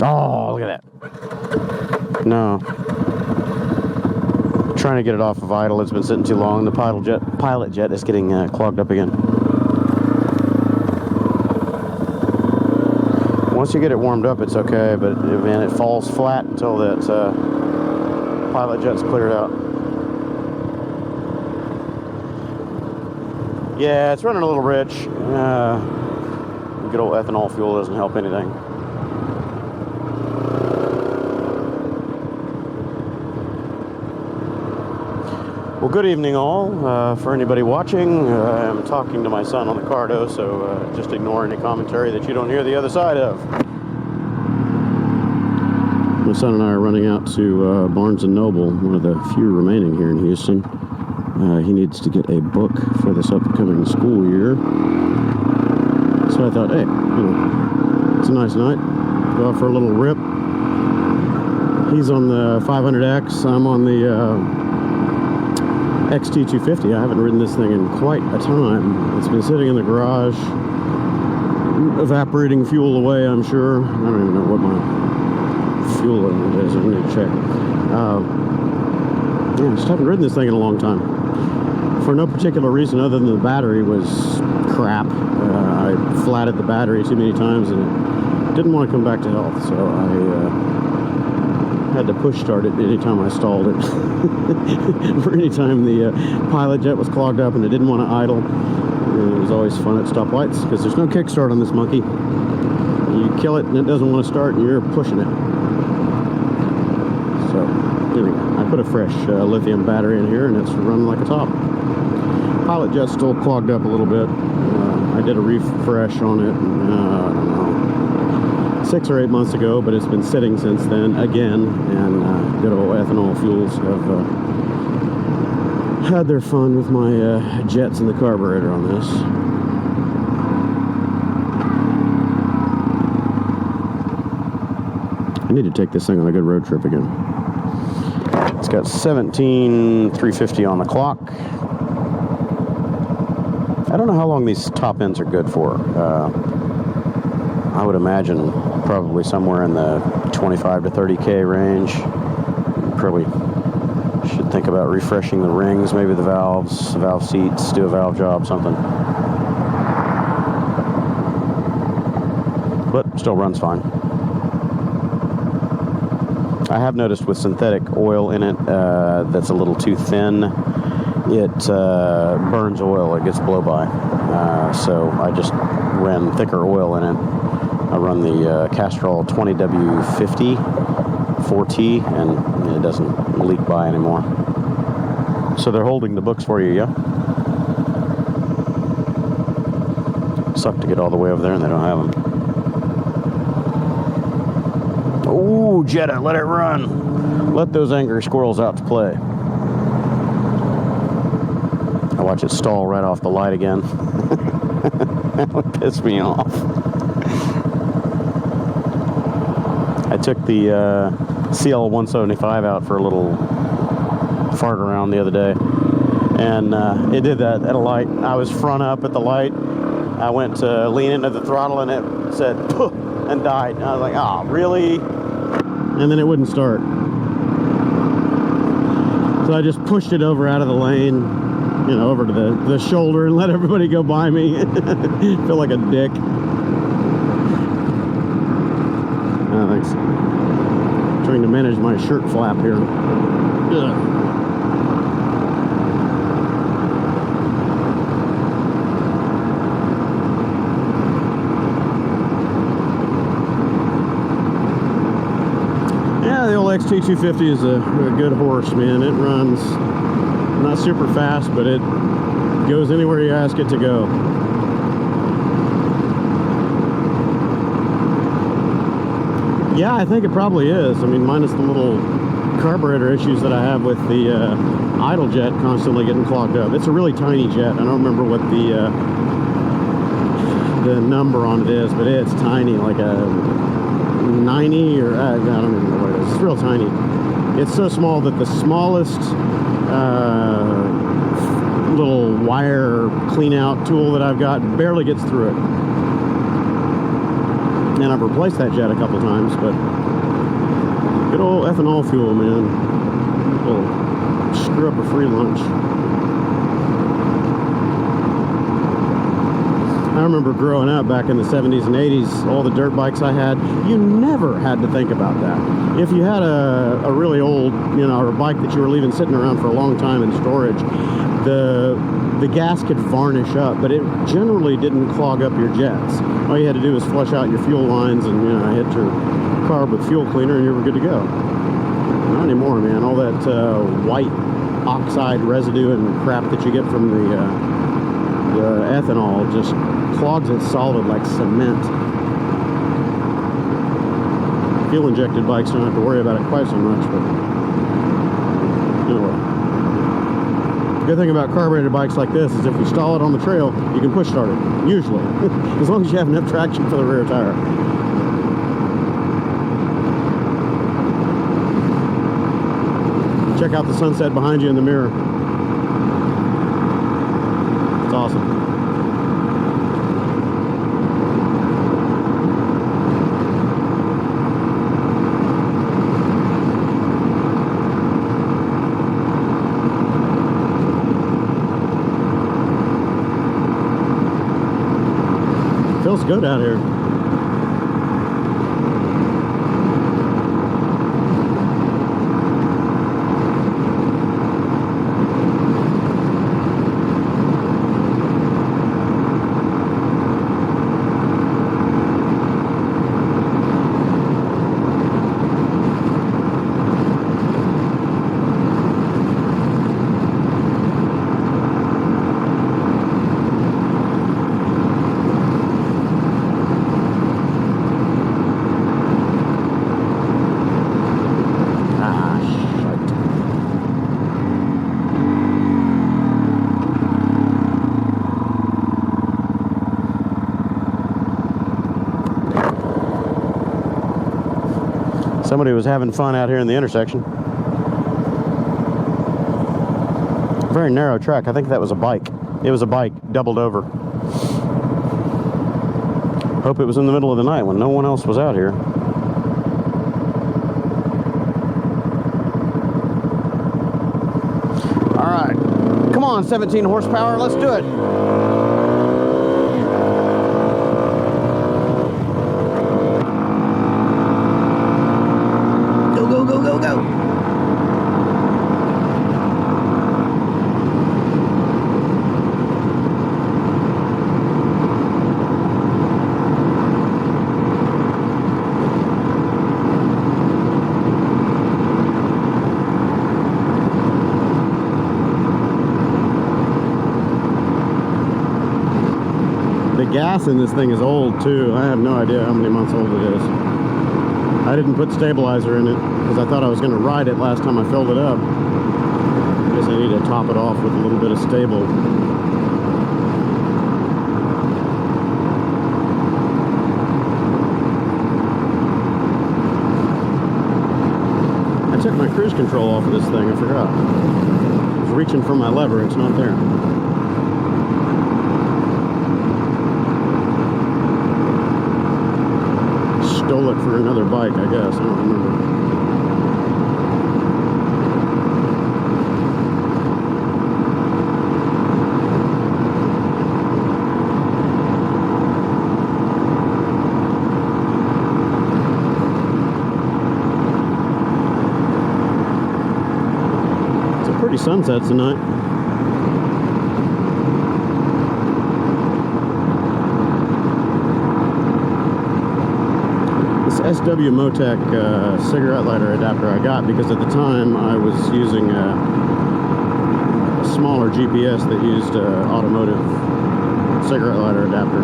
Oh, look at that. No. Trying to get it off of idle. It's been sitting too long. The pilot jet is getting clogged up again. Once you get it warmed up, it's okay, but man, it falls flat until that pilot jet's cleared out. Yeah, it's running a little rich. Good old ethanol fuel doesn't help anything. Well, good evening all. For anybody watching, I'm talking to my son on the Cardo, so just ignore any commentary that you don't hear the other side of. My son and I are running out to Barnes & Noble, one of the few remaining here in Houston. He needs to get a book for this upcoming school year. So I thought, hey, it's a nice night. Go out for a little rip. He's on the 500X. I'm on the XT250. I haven't ridden this thing in quite a time. It's been sitting in the garage, evaporating fuel away, I'm sure. I don't even know what my fuel limit is. I need to check. Yeah, just haven't ridden this thing in a long time. For no particular reason other than the battery was crap. I flatted the battery too many times and it didn't want to come back to health, so I had to push start it anytime I stalled it. For any time the pilot jet was clogged up and it didn't want to idle. It was always fun at stoplights because there's no kickstart on this monkey. You kill it and it doesn't want to start and you're pushing it. So anyway, I put a fresh lithium battery in here and it's running like a top. Pilot jet's still clogged up a little bit. I did a refresh on it, I don't know, 6 or 8 months ago, but it's been sitting since then again, and good old ethanol fuels have had their fun with my jets in the carburetor on this. I need to take this thing on a good road trip again. It's got 17,350 on the clock. I don't know how long these top ends are good for. I would imagine probably somewhere in the 25 to 30K range. Probably should think about refreshing the rings, maybe the valves, valve seats, do a valve job, something. But still runs fine. I have noticed with synthetic oil in it that's a little too thin, it burns oil, it gets blow-by. So I just ran thicker oil in it. I run the Castrol 20W50 4T, and it doesn't leak by anymore. So they're holding the books for you, yeah? Suck to get all the way over there and they don't have them. Ooh, Jetta, let it run. Let those angry squirrels out to play. I watch it stall right off the light again. That would piss me off. I took the CL175 out for a little fart around the other day, and it did that at a light. I was front up at the light. I went to lean into the throttle, and it said, "Poof," and died. And I was like, "Oh, really?" And then it wouldn't start. So I just pushed it over out of the lane, you know, over to the shoulder and let everybody go by me. Feel like a dick. Oh, thanks. Trying to manage my shirt flap here. Ugh. Yeah, the old XT250 is a good horse, man. It runs not super fast, but it goes anywhere you ask it to go. Yeah, I think it probably is. I mean, minus the little carburetor issues that I have with the idle jet constantly getting clogged up. It's a really tiny jet. I don't remember what the number on it is, but it's tiny, like a 90 or I don't even know what it is. It's real tiny. It's so small that the smallest little wire clean out tool that I've got barely gets through it. And I've replaced that jet a couple times, but good old ethanol fuel, man, will screw up a free lunch. I remember growing up back in the 70s and 80s, all the dirt bikes I had, you never had to think about that. If you had a really old, you know, or a bike that you were leaving sitting around for a long time in storage, the gas could varnish up, but it generally didn't clog up your jets. All you had to do was flush out your fuel lines and, you know, hit your carb with fuel cleaner and you were good to go. Not anymore, man. All that white oxide residue and crap that you get from the ethanol just clogs it solid like cement. Fuel injected bikes don't have to worry about it quite so much, but anyway. The good thing about carbureted bikes like this is if you stall it on the trail, you can push start it, usually, as long as you have enough traction for the rear tire. Check out the sunset behind you in the mirror. It's awesome. Feels good out here. Somebody was having fun out here in the intersection. Very narrow track. I think that was a bike. It was a bike doubled over. Hope it was in the middle of the night when no one else was out here. All right, come on, 17 horsepower, let's do it. Go. The gas in this thing is old too. I have no idea how many months old it is. I didn't put stabilizer in it because I thought I was going to ride it last time I filled it up. I guess I need to top it off with a little bit of stable. I took my cruise control off of this thing, I forgot. I was reaching for my lever, it's not there. Stole it for another bike, I guess. I don't remember. It's a pretty sunset tonight. SW Motec cigarette lighter adapter I got because at the time I was using a smaller GPS that used automotive cigarette lighter adapter,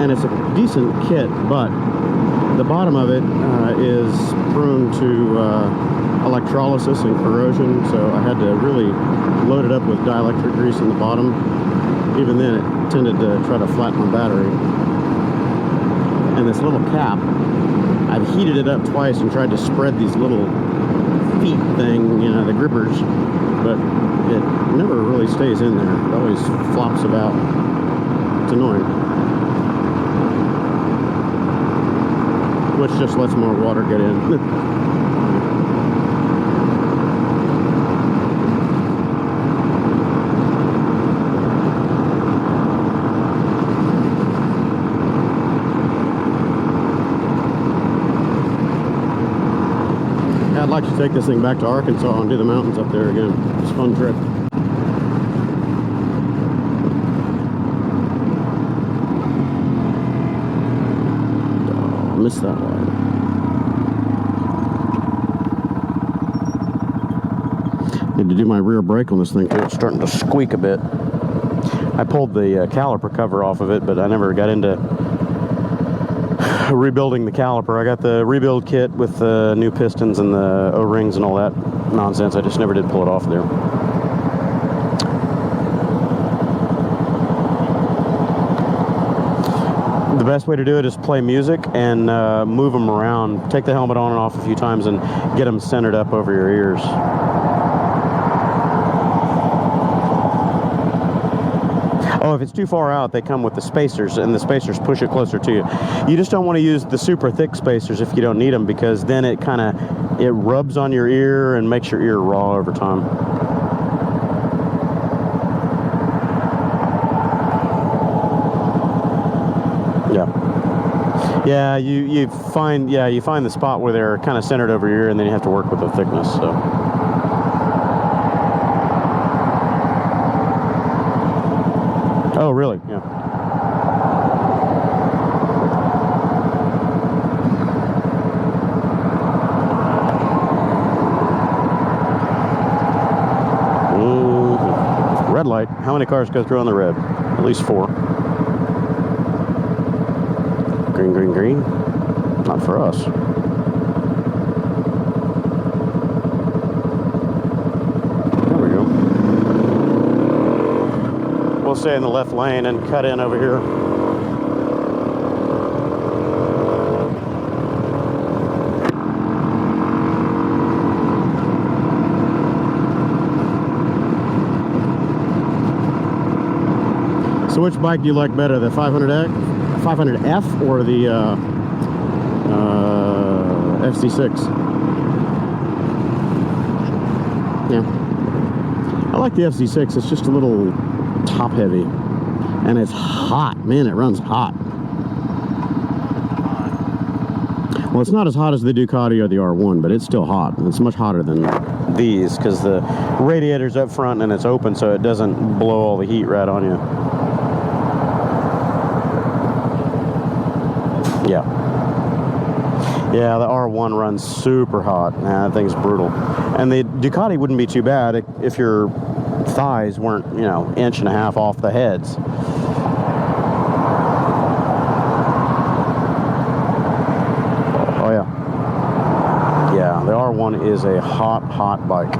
and it's a decent kit, but the bottom of it is prone to electrolysis and corrosion, so I had to really load it up with dielectric grease in the bottom. Even then it tended to try to flatten my battery. And this little cap, I've heated it up twice and tried to spread these little feet thing, you know, the grippers, but it never really stays in there. It always flops about. It's annoying. which just lets more water get in. I'd like to take this thing back to Arkansas and do the mountains up there again. It's a fun trip. Oh, I missed that one. Need to do my rear brake on this thing too. It's starting to squeak a bit. I pulled the caliper cover off of it, but I never got into rebuilding the caliper. I got the rebuild kit with the new pistons and the O-rings and all that nonsense. I just never did pull it off there. The best way to do it is play music and move them around. Take the helmet on and off a few times and get them centered up over your ears. Oh, if it's too far out, they come with the spacers, and the spacers push it closer to you. You just don't want to use the super thick spacers if you don't need them, because then it rubs on your ear and makes your ear raw over time. Yeah, you find the spot where they're kind of centered over your ear, and then you have to work with the thickness. So. Oh, really? Yeah. Red light. How many cars go through on the red? At least 4. Green, green, green. Not for us. There we go. We'll stay in the left lane and cut in over here. So which bike do you like better, the 500F or the XT6? Yeah, I like the XT6. It's just a little top heavy, and it's hot. Man, it runs hot. Well, it's not as hot as the Ducati or the R1, but it's still hot. It's much hotter than these because the radiator's up front and it's open, so it doesn't blow all the heat right on you. Yeah, the R1 runs super hot. Nah, that thing's brutal. And the Ducati wouldn't be too bad if your thighs weren't, you know, 1.5 inches off the heads. Oh yeah. Yeah, the R1 is a hot bike.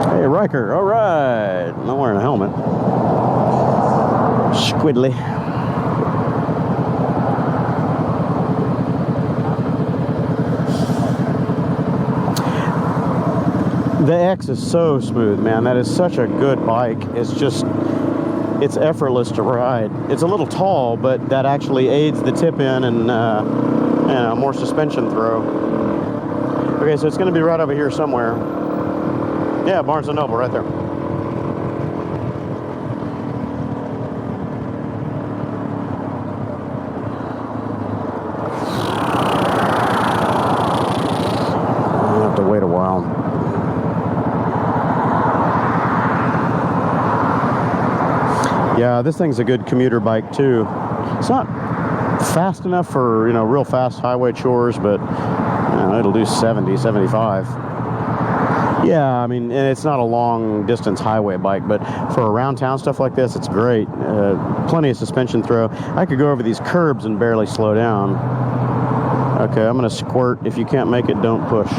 Hey, Riker, all right. Not wearing a helmet. Squiddly. The X is so smooth, man. That is such a good bike. It's effortless to ride. It's a little tall, but that actually aids the tip in and more suspension throw. Okay, so it's going to be right over here somewhere. Yeah, Barnes & Noble right there. I'll have to wait a while. Yeah, this thing's a good commuter bike too. It's not fast enough for, you know, real fast highway chores, but you know, it'll do 70, 75. Yeah, I mean, and it's not a long distance highway bike, but for around town stuff like this, it's great. Plenty of suspension throw. I could go over these curbs and barely slow down. Okay, I'm gonna squirt. If you can't make it, don't push.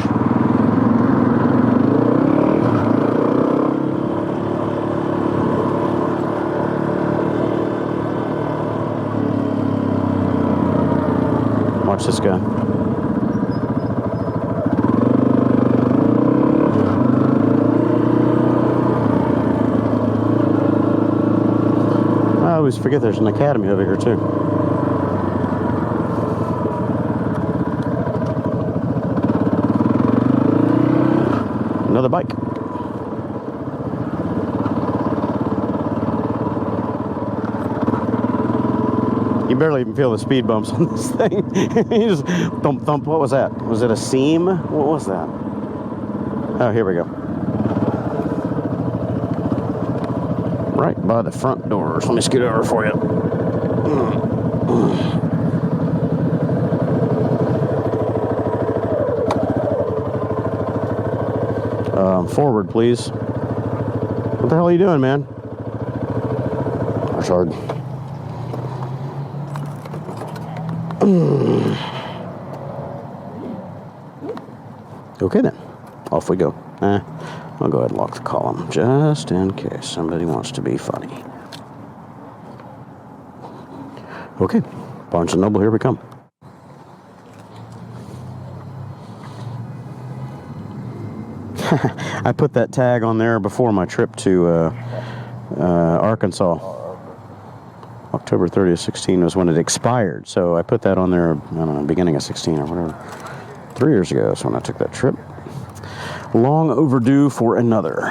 Watch this guy. I always forget there's an academy over here too. another bike. You barely even feel the speed bumps on this thing. You just thump, thump. What was that? Was it a seam? What was that? Oh, here we go. Right by the front doors. Let me scoot over for you. Forward, please. What the hell are you doing, man? That's hard. Okay then, off we go. I'll go ahead and lock the column just in case somebody wants to be funny. Okay, Barnes & Noble, here we come. I put that tag on there before my trip to Arkansas. October 30th, 16 was when it expired. So I put that on there, I don't know, beginning of 16 or whatever. 3 years ago is when I took that trip. Long overdue for another.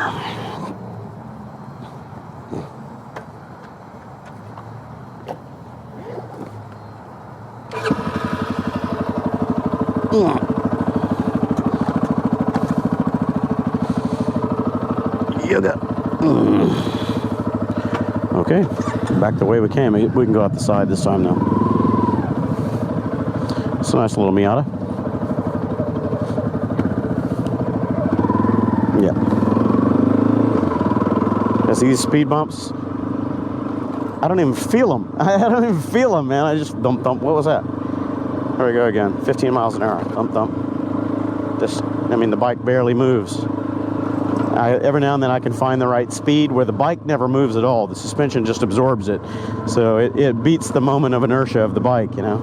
Yoga. Okay, back the way we came. We can go out the side this time now. It's a nice little Miata. Yeah. See these speed bumps? I don't even feel them. I don't even feel them, man. I just thump, thump. What was that? There we go again. 15 miles an hour. Thump, thump. The bike barely moves. Every now and then I can find the right speed where the bike never moves at all. The suspension just absorbs it. So it beats the moment of inertia of the bike, you know.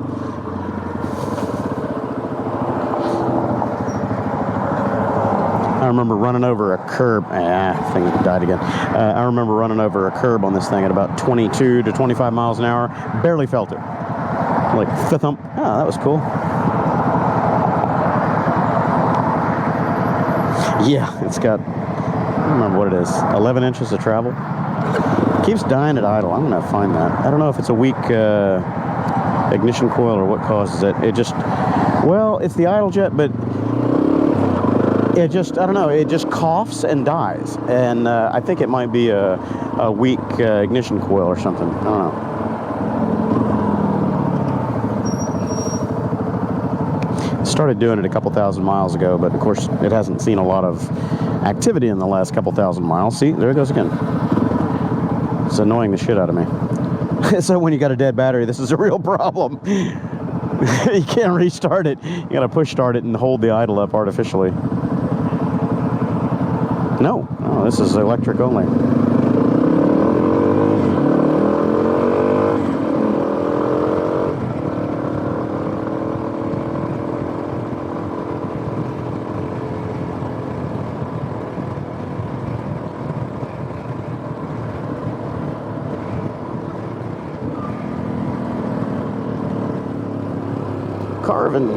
I remember running over a curb. Thing died again. I remember running over a curb on this thing at about 22 to 25 miles an hour. Barely felt it. Like, thump. Oh, that was cool. Yeah, it's got, I don't remember what it is, 11 inches of travel. It keeps dying at idle. I'm going to find that. I don't know if it's a weak ignition coil or what causes it. It just, well, it's the idle jet, but it just, I don't know, it just coughs and dies. And I think it might be a weak ignition coil or something. I don't know. Started doing it a couple thousand miles ago, but of course it hasn't seen a lot of activity in the last couple thousand miles. See, there it goes again. It's annoying the shit out of me. So when you got a dead battery, this is a real problem. You can't restart it. You got to push start it and hold the idle up artificially. No, this is electric only. Carving.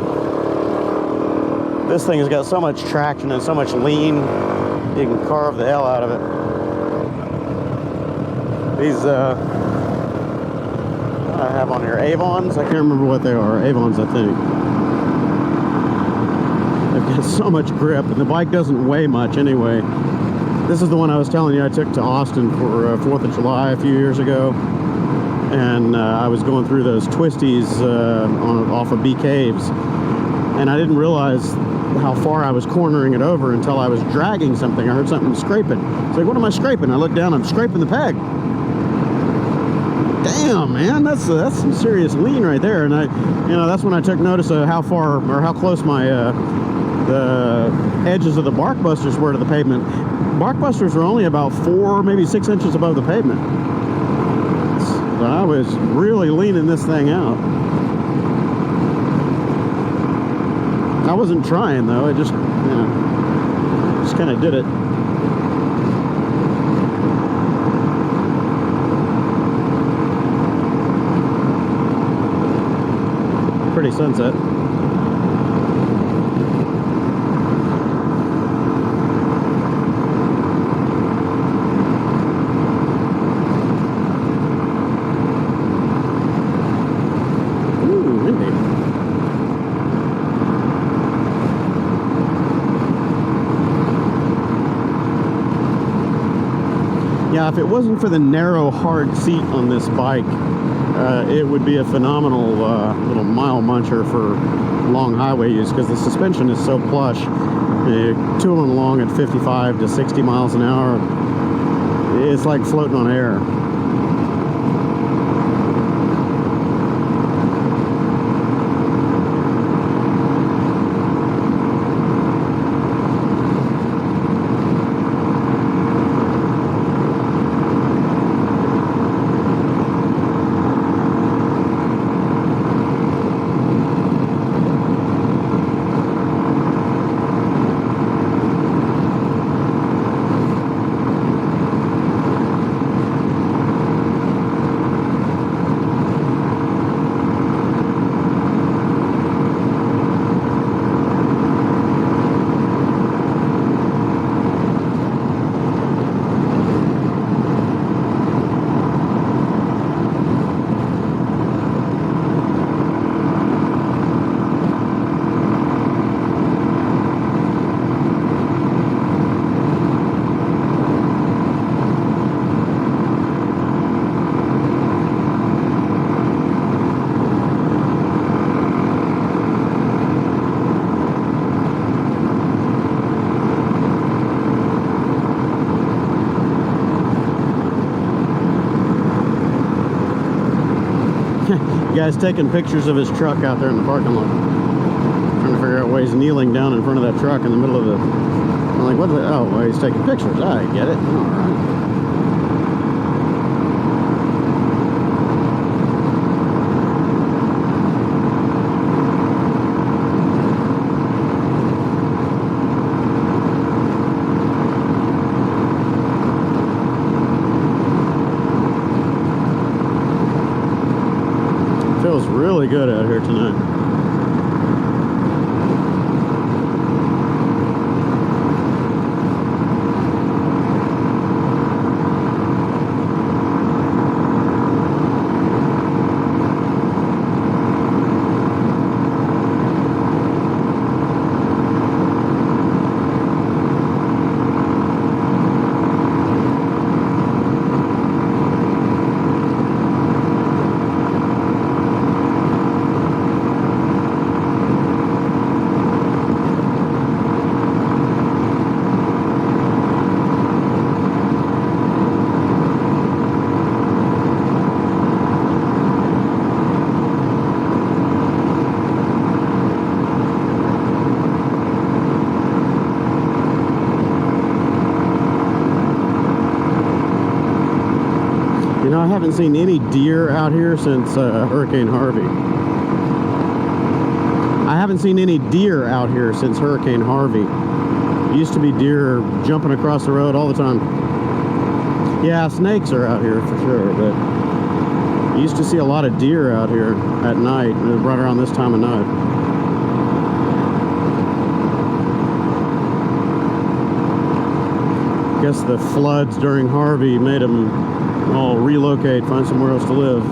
This thing has got so much traction and so much lean, you can carve the hell out of it. These I have on here Avons. I can't remember what they are. Avons, I think. They've got so much grip, and the bike doesn't weigh much anyway. This is the one I was telling you I took to Austin for 4th of July a few years ago. And I was going through those twisties off of B Caves, and I didn't realize how far I was cornering it over until I was dragging something. I heard something scraping. It's like, what am I scraping? I look down, I'm scraping the peg. Damn, man, that's some serious lean right there. And that's when I took notice of how far or how close my the edges of the bark busters were to the pavement. Bark busters were only about 4, maybe 6 inches above the pavement. I was really leaning this thing out. I wasn't trying though, I just, just kind of did it. Pretty sunset. Yeah, if it wasn't for the narrow, hard seat on this bike, it would be a phenomenal little mile muncher for long highway use, because the suspension is so plush. Tooling along at 55 to 60 miles an hour, it's like floating on air. Guy's taking pictures of his truck out there in the parking lot. Trying to figure out why he's kneeling down in front of that truck in the middle of the... I'm like, what is it? Oh, well, he's taking pictures. I get it. All right. Feels really good out here tonight. I haven't seen any deer out here since Hurricane Harvey. I haven't seen any deer out here since Hurricane Harvey. Used to be deer jumping across the road all the time. Yeah, snakes are out here for sure, but used to see a lot of deer out here at night, right around this time of night. Guess the floods during Harvey made them all relocate, find somewhere else to live.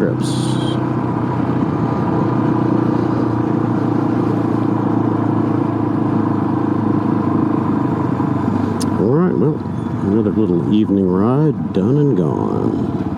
trips. Alright, well, another little evening ride done and gone.